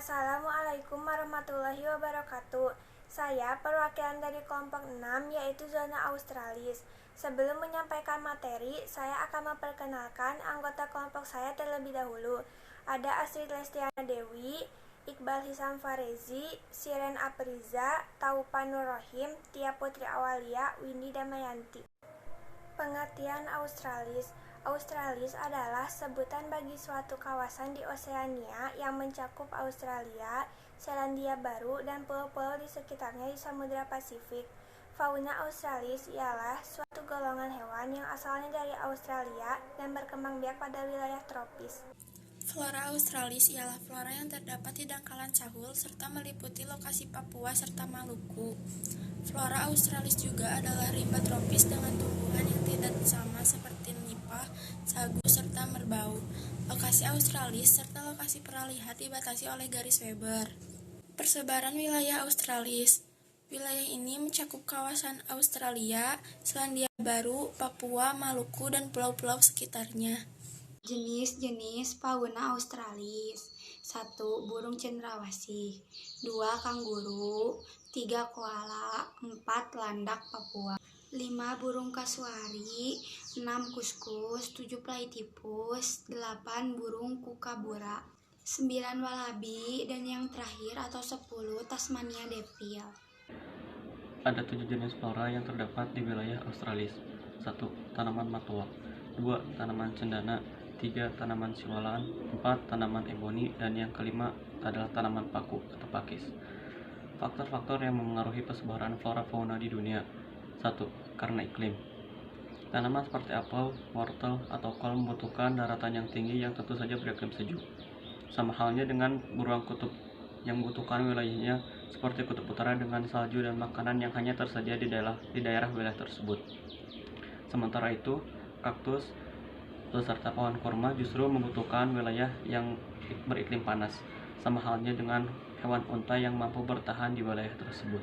Assalamualaikum warahmatullahi wabarakatuh. Saya perwakilan dari kelompok 6 yaitu zona Australis. Sebelum menyampaikan materi, saya akan memperkenalkan anggota kelompok saya terlebih dahulu. Ada Astrid Lestiana Dewi, Iqbal Hisam Farezi, Siren Apriza, Taupan Nur Rohim, Tia Putri Awalia, Windy Damayanti. Pengertian Australis. Australis adalah sebutan bagi suatu kawasan di Oseania yang mencakup Australia, Selandia Baru, dan pulau-pulau di sekitarnya di Samudra Pasifik. Fauna Australis ialah suatu golongan hewan yang asalnya dari Australia dan berkembang biak pada wilayah tropis. Flora Australis ialah flora yang terdapat di dangkalan Cahul serta meliputi lokasi Papua serta Maluku. Flora Australis juga adalah rimba tropis dengan tumbuhan yang tidak sama seperti nipah, sagu, serta merbau. Lokasi Australis serta lokasi peralihan dibatasi oleh garis Weber. Persebaran wilayah Australis. Wilayah ini mencakup kawasan Australia, Selandia Baru, Papua, Maluku, dan pulau-pulau sekitarnya. Jenis-jenis fauna Australis. 1. Burung cendrawasih. 2. Kanguru. 3. Koala. 4. Landak Papua. 5. Burung kasuari. 6. Kuskus. 7. Platypus. 8. Burung kukabura. 9. Walabi. Dan yang terakhir atau 10. Tasmania devil. Ada 7 jenis flora yang terdapat di wilayah Australis. 1. Tanaman matua. 2. Tanaman cendana. 3. Tanaman siwalan. 4. Tanaman eboni. Dan yang kelima adalah tanaman paku atau pakis. Faktor-faktor yang memengaruhi persebaran flora fauna di dunia. 1. Karena iklim. Tanaman seperti apel, wortel, atau kol membutuhkan daratan yang tinggi yang tentu saja beriklim sejuk. Sama halnya dengan beruang kutub yang membutuhkan wilayahnya seperti kutub utara dengan salju dan makanan yang hanya tersedia di daerah wilayah tersebut. Sementara itu, kaktus beserta pohon kurma justru membutuhkan wilayah yang beriklim panas, sama halnya dengan hewan unta yang mampu bertahan di wilayah tersebut.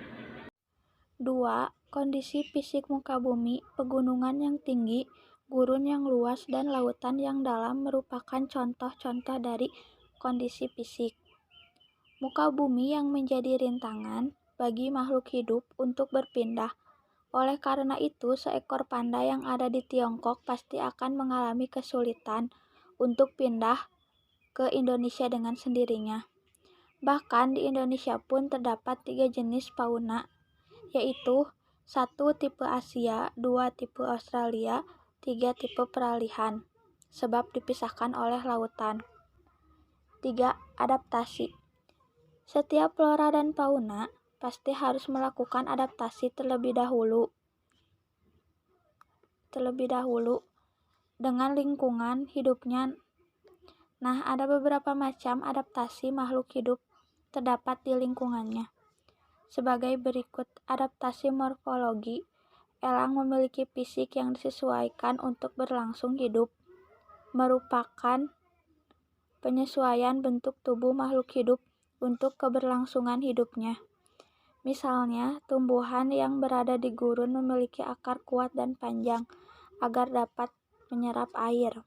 2. Kondisi fisik muka bumi, pegunungan yang tinggi, gurun yang luas, dan lautan yang dalam merupakan contoh-contoh dari kondisi fisik muka bumi yang menjadi rintangan bagi makhluk hidup untuk berpindah. Oleh karena itu, seekor panda yang ada di Tiongkok pasti akan mengalami kesulitan untuk pindah ke Indonesia dengan sendirinya. Bahkan di Indonesia pun terdapat 3 jenis fauna, yaitu 1. Tipe Asia, 2. Tipe Australia, 3. Tipe peralihan, sebab dipisahkan oleh lautan. 3. Adaptasi. Setiap flora dan fauna pasti harus melakukan adaptasi terlebih dahulu dengan lingkungan hidupnya. Nah, ada beberapa macam adaptasi makhluk hidup terdapat di lingkungannya. Sebagai berikut: adaptasi morfologi. Elang memiliki fisik yang disesuaikan untuk berlangsung hidup, merupakan penyesuaian bentuk tubuh makhluk hidup untuk keberlangsungan hidupnya. Misalnya, tumbuhan yang berada di gurun memiliki akar kuat dan panjang agar dapat menyerap air.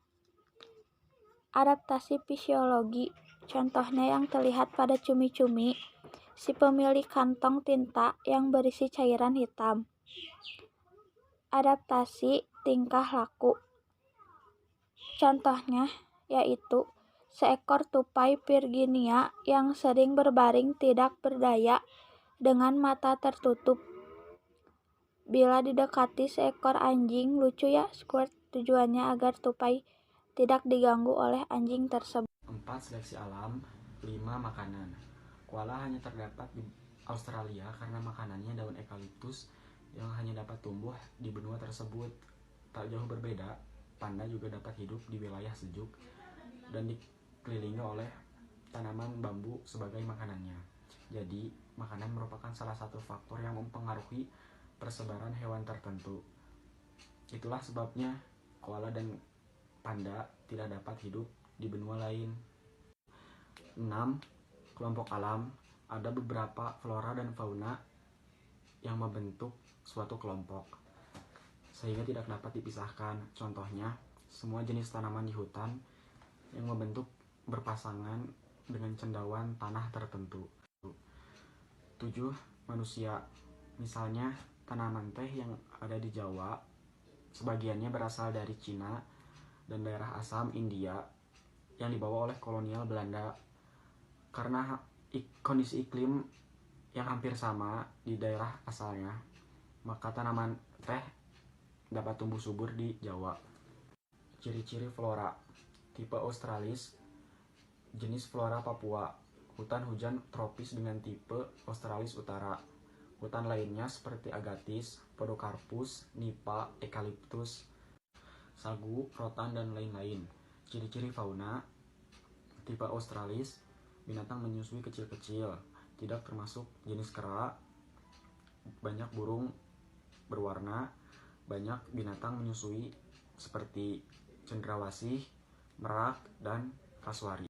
Adaptasi fisiologi. Contohnya yang terlihat pada cumi-cumi, si pemilik kantong tinta yang berisi cairan hitam. Adaptasi tingkah laku. Contohnya yaitu seekor tupai Virginia yang sering berbaring tidak berdaya dengan mata tertutup. Bila didekati seekor anjing lucu ya Squirt, tujuannya agar tupai tidak diganggu oleh anjing tersebut. 4. Seleksi alam. 5. Makanan. Koala hanya terdapat di Australia karena makanannya daun eukaliptus yang hanya dapat tumbuh di benua tersebut. Tak jauh berbeda, panda juga dapat hidup di wilayah sejuk dan dikelilingi oleh tanaman bambu sebagai makanannya. Jadi, makanan merupakan salah satu faktor yang mempengaruhi persebaran hewan tertentu. Itulah sebabnya koala dan panda tidak dapat hidup di benua lain. 6. Kelompok alam. Ada beberapa flora dan fauna yang membentuk suatu kelompok, sehingga tidak dapat dipisahkan. Contohnya, semua jenis tanaman di hutan yang membentuk berpasangan dengan cendawan tanah tertentu. 7. Manusia. Misalnya tanaman teh yang ada di Jawa, sebagiannya berasal dari Cina dan daerah Assam, India, yang dibawa oleh kolonial Belanda. Karena kondisi iklim yang hampir sama di daerah asalnya, maka tanaman teh dapat tumbuh subur di Jawa. Ciri-ciri flora. Tipe Australis. Jenis flora Papua. Hutan hujan tropis dengan tipe Australis Utara. Hutan lainnya seperti agatis, podocarpus, nipa, eucalyptus, sagu, rotan, dan lain-lain. Ciri-ciri fauna. Tipe Australis. Binatang menyusui kecil-kecil, tidak termasuk jenis kera. Banyak burung berwarna. Banyak binatang menyusui seperti cendrawasih, merak, dan kasuari.